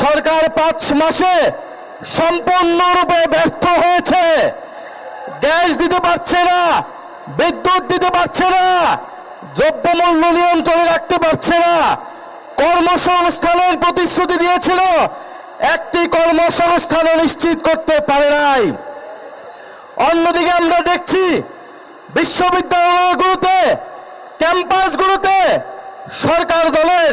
সরকার 5 মাসে সম্পূর্ণরূপে ব্যর্থ হয়েছে। গ্যাস দিতে পারছে না, বিদ্যুৎ দিতে পারছে না, দ্রব্যমূল্য নিয়ন্ত্রণে রাখতে পারছে না। কর্মসংস্থানের প্রতিশ্রুতি দিয়েছিল, একটি কর্মসংস্থানও নিশ্চিত করতে পারে নাই। অন্যদিকে আমরা দেখছি বিশ্ববিদ্যালয়গুলোতে, ক্যাম্পাসগুলোতে সরকার দলের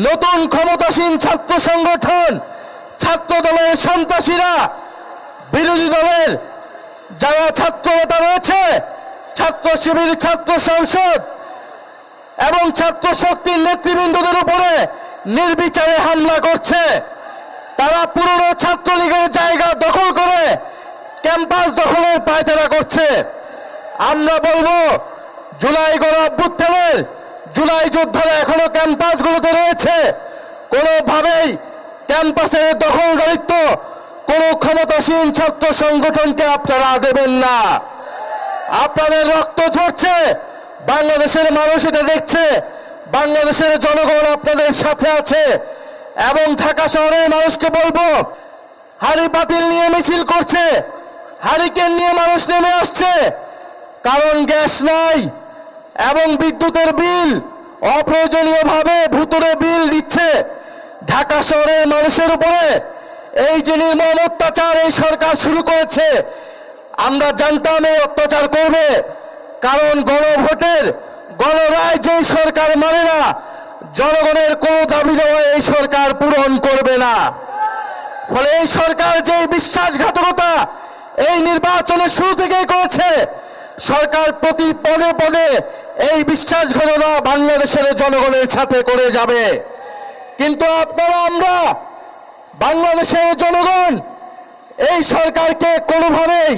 নতুন ক্ষমতাসীন ছাত্র সংগঠন, ছাত্র দলের সন্ত্রাসীরা, বিরোধী দলের যারা ছাত্র নেতা রয়েছে, ছাত্র শিবির, ছাত্র সংসদ এবং ছাত্র শক্তির নেতৃবৃন্দদের উপরে নির্বিচারে হামলা করছে। তারা পুরনো ছাত্রলীগের জায়গা দখল করে ক্যাম্পাস দখলের পায়তারা করছে। আমরা বলবো, জুলাই গণ অভ্যুত্থানের জুলাই যোদ্ধারা এখনো ক্যাম্পাসগুলোতে রয়েছে। কোনোভাবেই ক্যাম্পাসের দখলদারিত্ব কোনো ক্ষমতাসীন ছাত্র সংগঠনকে আপনারা দেবেন না। আপনাদের রক্ত ঝরছে, বাংলাদেশের মানুষ এটা দেখছে, বাংলাদেশের জনগণ আপনাদের সাথে আছে। এবং ঢাকা শহরের মানুষকে বলবো, হাড়ি পাতিল নিয়ে মিছিল করছে, হারিকেন নিয়ে মানুষ নেমে আসছে, কারণ গ্যাস নাই এবং বিদ্যুতের বিল অপ্রয়োজনীয়ভাবে ভুতুড়ে বিল দিচ্ছে। ঢাকা শহরের মানুষের উপরে এই যে নির্মম অত্যাচার এই সরকার শুরু করেছে, আমরা জানতাম এই অত্যাচার করবে, কারণ গণভোটের গণরায় যেই সরকার মানে না, জনগণের কোনো দাবি দেওয়া এই সরকার পূরণ করবে না। ফলে এই সরকার যে বিশ্বাসঘাতকতা এই নির্বাচনের শুরু থেকেই করেছে, সরকার প্রতি পদে পদে এই বিশ্বাসঘাতকতা বাংলাদেশের জনগণের সাথে করে যাবে। কিন্তু আপনারা, আমরা বাংলাদেশের জনগণ এই সরকারকে কোনোভাবেই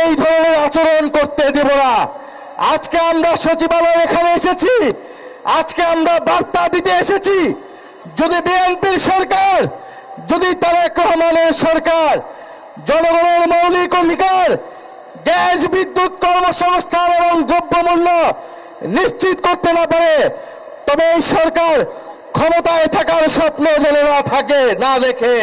এই ধরনের আচরণ করতে দেব না। আজকে আমরা সচিবালয় এখানে এসেছি, আজকে আমরা বার্তা দিতে এসেছি, যদি বিএনপির সরকার, যদি তারেক রহমানের সরকার জনগণের মৌলিক অধিকার গ্যাস, বিদ্যুৎ, কর্মসংস্থান এবং দ্রব্যমূল্য নিশ্চিত করতে না পারে, তবে এই সরকার ক্ষমতায় থাকার স্বপ্ন যেন না থাকে, না দেখে।